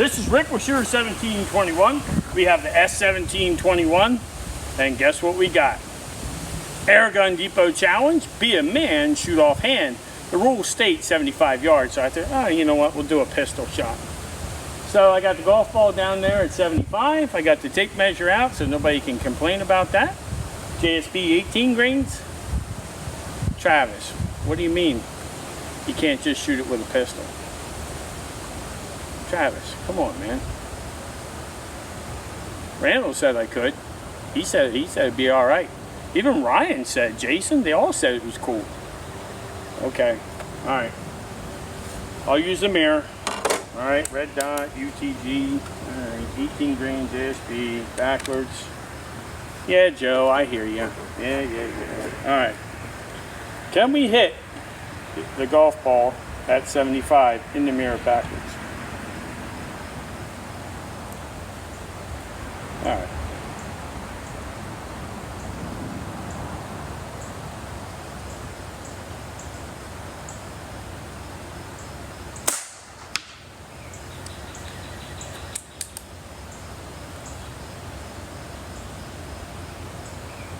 This is Rick with Shooter 1721. We have the S1721, and guess what we got? Airgun Depot Challenge, be a man, shoot off hand. The rules state 75 yards, so I thought, oh, you know what, we'll do a pistol shot. So I got the golf ball down there at 75. I got the tape measure out so nobody can complain about that. JSB 18 grains. Travis, what do you mean you can't just shoot it with a pistol? Travis, come on, man. Randall said I could. He said it'd be all right. Even Ryan said, Jason, they all said it was cool. Okay, all right. I'll use the mirror. All right, red dot, UTG, all right, 18 grain JSB, backwards. Yeah, Joe, I hear you. Yeah. All right. Can we hit the golf ball at 75 in the mirror backwards? All right.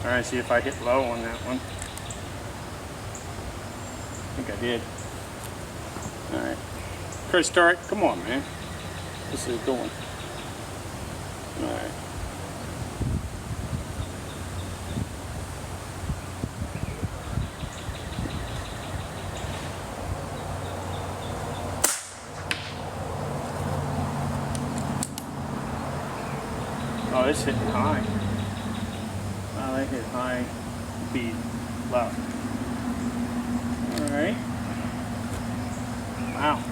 All right, see if I hit low on that one. I think I did. All right. Chris Turk, come on, man. This is going. All right. Oh, it's hitting high. Wow, that hit high speed left. All right. Wow.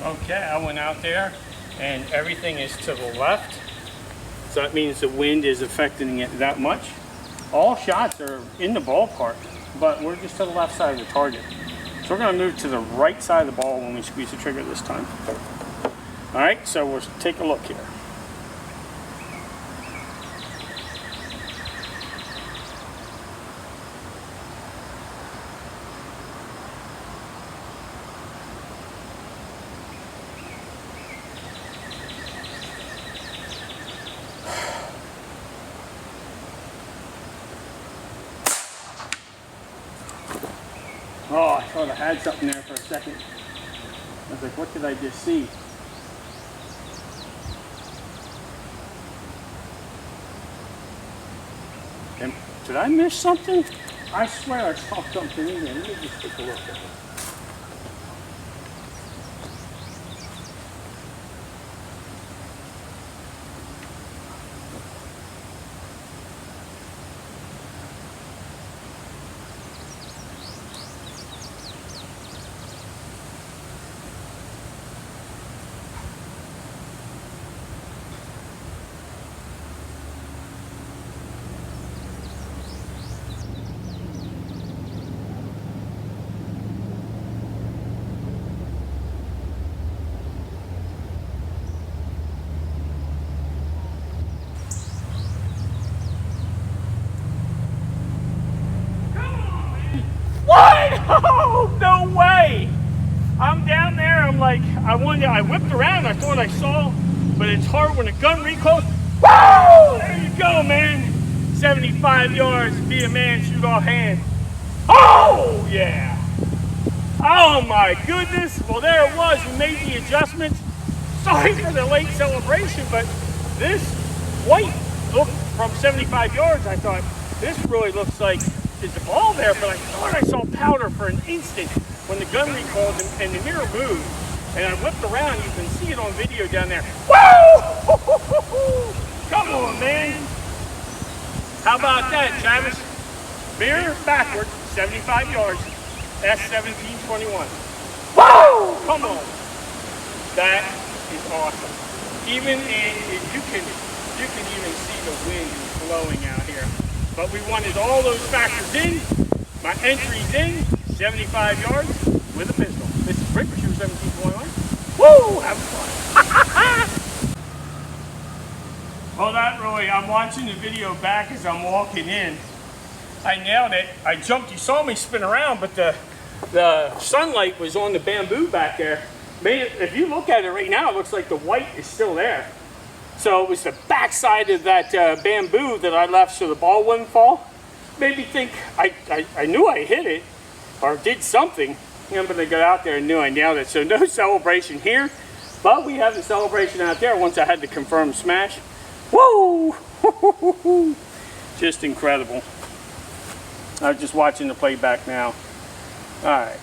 Okay, I went out there and everything is to the left. So that means the wind is affecting it that much. All shots are in the ballpark, but we're just to the left side of the target. So we're going to move to the right side of the ball when we squeeze the trigger this time. All right, so we'll take a look here. Oh, I thought I had something there for a second. I was like, what did I just see? And did I miss something? I swear I saw something in there. Let me just take a look at it. What? Oh, no way! I'm down there, I'm like, I whipped around, I thought I saw, but it's hard when the gun recoils. Woo! There you go, man. 75 yards, be a man, shoot off hand. Oh, yeah. Oh my goodness. Well, there it was, we made the adjustments. Sorry for the late celebration, but this white look from 75 yards, I thought, this really looks like is the ball there, but I thought I saw powder for an instant when the gun recoiled and the mirror moved. And I whipped around, you can see it on video down there. Woo! Come on, man. How about that, Travis? Mirror backward, 75 yards, S1721. Woo! Come on. That is awesome. Even you can even see the wind blowing out here. But we wanted all those factors in. My entry's in, 75 yards with a pistol. This is Rick for Shooter 1721. Woo! Have fun. Well, that really, I'm watching the video back as I'm walking in. I nailed it. I jumped, you saw me spin around, but the sunlight was on the bamboo back there. If you look at it right now, it looks like the white is still there. So it was the backside of that bamboo that I left so the ball wouldn't fall. Made me think I knew I hit it or did something. But I got out there and knew I nailed it. So no celebration here, but we have the celebration out there once I had the confirmed smash. Woo! Just incredible. I was just watching the playback now. All right.